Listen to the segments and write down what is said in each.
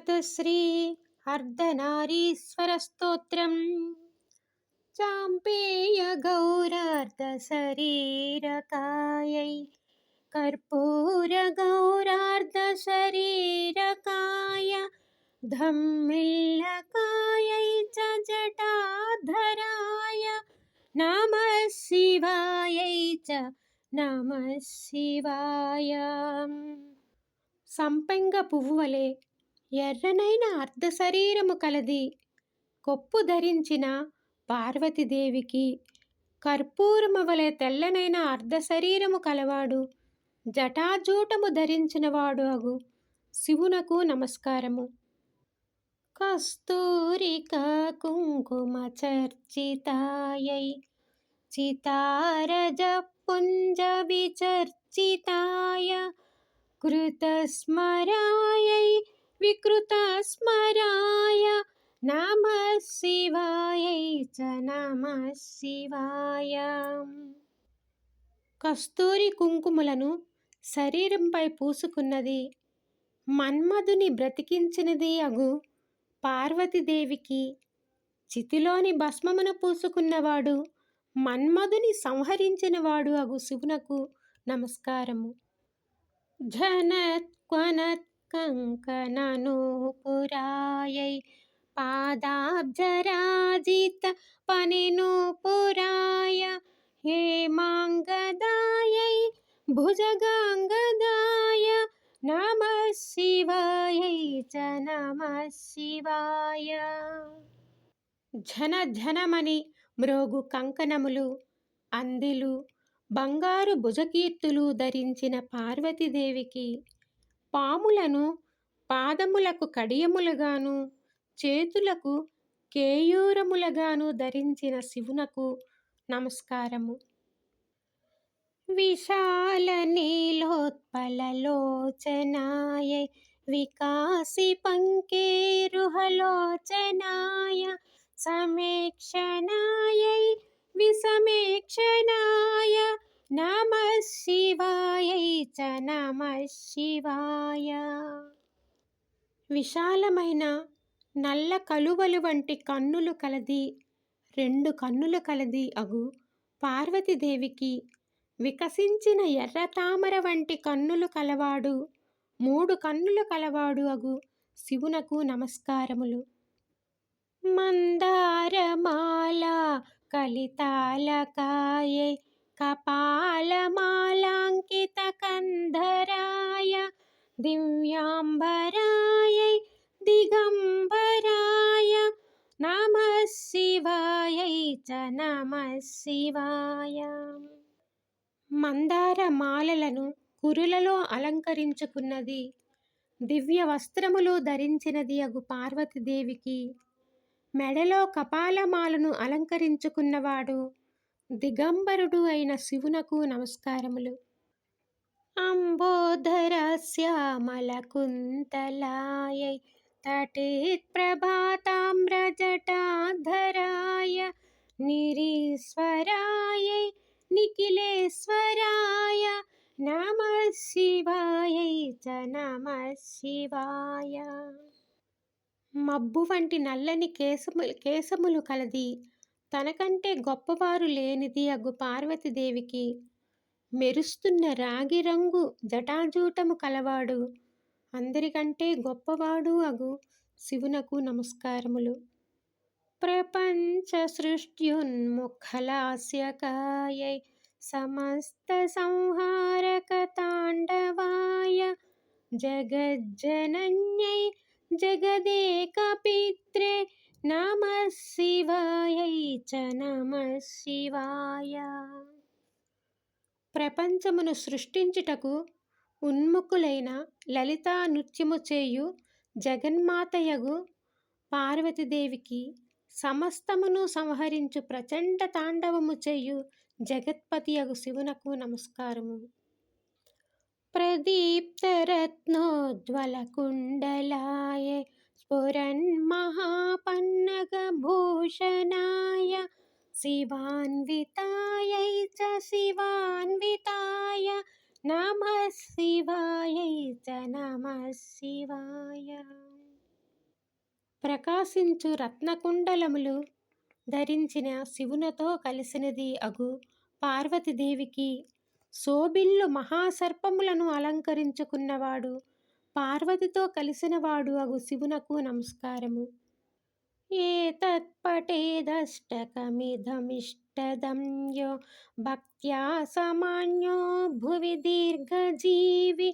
मातश्री अर्धनारीश्वरस्तोत्रम् चाम्पेयगौरार्धशरीरकायै कर्पूरगौरार्धशरीरकाय धम्मिल्लकायै च जटाधराय नमः शिवायै च नमः शिवाय। సంపెంగ పువ్వు వలె ఎర్రనైన అర్ధశరీరము కలది కొప్పు ధరించిన పార్వతీదేవికి, కర్పూరము వలె తెల్లనైన అర్ధశరీరము కలవాడు జటాజూటము ధరించినవాడు అగు శివునకు నమస్కారము. కస్తూరికా కుంకుమ చర్చితాయై చితారజ పుంజ విచర్చితాయ కృతస్మరాయై వికృతస్మరాయ నమః శివాయై చ నమః శివాయ. కస్తూరి కుంకుమలను శరీరంపై పూసుకున్నది మన్మధుని బ్రతికించినది అగు పార్వతీదేవికి, చితిలోని భస్మమును పూసుకున్నవాడు మన్మధుని సంహరించినవాడు అగు శివునకు నమస్కారము. ఝనత్క్వనత్కంకణనూపురాయై పాదాబ్జరాజిత పనినూపురాయ హేమాంగదాయై భుజగాంగదాయ నమః శివాయై చ నమః శివాయ. ఝన ఝనమని మ్రోగు కంకణములు, అందిలు, బంగారు భుజకీర్తులు ధరించిన పార్వతీదేవికి, పాములను పాదములకు కడియములుగాను చేతులకు కేయూరములుగాను ధరించిన శివునకు నమస్కారము. విశాల నీలోత్పలలోచనాయై వికాసి పంకేరుహలోచనాయ సమేక్షణాయై విసమేక్షణాయ నమః శివాయై చ నమః శివాయ. విశాలమైన నల్ల కలువలు వంటి కన్నులు కలది, రెండు కన్నులు కలది అగు పార్వతీదేవికి, వికసించిన ఎర్ర తామర వంటి కన్నులు కలవాడు, మూడు కన్నులు కలవాడు అగు శివునకు నమస్కారములు. మందారమాల కలితాలకాయై కపాలమాలాంకిత కంధరాయ దివ్యాంబరాయై దిగంబరాయ నమః శివాయై చ నమః శివాయ. మందార మాలలను కురులలో అలంకరించుకున్నది, దివ్య వస్త్రములు ధరించినది అగు పార్వతీదేవికి, మెడలో కపాలమాలను అలంకరించుకున్నవాడు దిగంబరుడు అయిన శివునకు నమస్కారములు. అంబోధర శ్యామల కుంతలాయై తటేత్ప్రభాతామ్రజటాధరాయ నిరీశ్వరాయై నిఖిలేశ్వరాయ నమః శివాయై చ నమః శివాయ. మబ్బు వంటి నల్లని కేశములు కలది, తనకంటే గొప్పవారు లేనిది అగు పార్వతీదేవికి, మెరుస్తున్న రాగి రంగు జటాజూటము కలవాడు, అందరికంటే గొప్పవాడు అగు శివునకు నమస్కారములు. ప్రపంచ సృష్ట్యున్ముఖలాస్యకాయై సమస్త సంహారక తాండవాయ జగజ్జనన్యై జగదేకపిత్రే నమః శివాయై చ నమః శివాయ. ప్రపంచమును సృష్టించుటకు ఉన్ముఖులైన లలితా నృత్యము చేయు జగన్మాతయగు పార్వతీదేవికి, సమస్తమును సంహరించు ప్రచండ తాండవము చేయు జగత్పతి అగు శివునకు నమస్కారము. ప్రదీప్తరత్నోజ్వలకుండలాయై స్ఫురన్మహాపన్నగభూషణాయ శివాన్వితాయై చ శివాన్వితాయ నమః శివాయై చ నమః శివాయ. ప్రకాశించు రత్నకుండలములు ధరించిన శివునితో కలిసినది అగు పార్వతీదేవికి శోభిల్లు మహాసర్పములను అలంకరించుకున్నవాడు పార్వతితో కలిసినవాడు అగు శివునకు నమస్కారము. ఏతత్పఠేదష్టకమిదమిష్టదం యో భక్త్యా సమాన్యో భువి దీర్ఘజీవి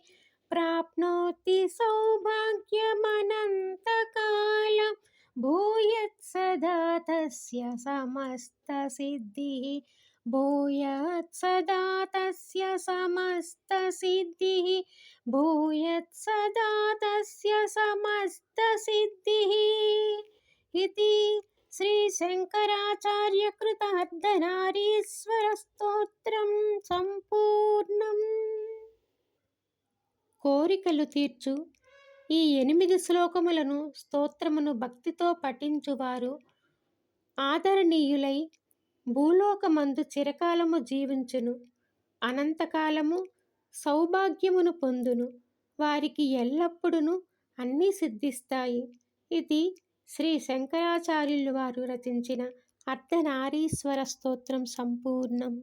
ప్రాప్నోతి సౌభాగ్యమనంతకాలం భూయత్సదా తస్య సమస్తసిద్ధిః భూయత్సదా తస్య సమస్తసిద్ధిః భూయత్సదా తస్య సమస్తసిద్ధిః इति శ్రీశంకరాచార్యకృత అర్ధనారీశ్వర స్తోత్రం సంపూర్ణం. కోరికలు తీర్చు ఈ 8 శ్లోకములను స్తోత్రమును భక్తితో పఠించువారు ఆదరణీయులై భూలోకమందు చిరకాలము జీవించును, అనంతకాలము సౌభాగ్యమును పొందును, వారికి ఎల్లప్పుడూ అన్నీ సిద్ధిస్తాయి. ఇది శ్రీ శంకరాచార్యులు వారు రచించిన అర్ధనారీశ్వర స్తోత్రం సంపూర్ణం.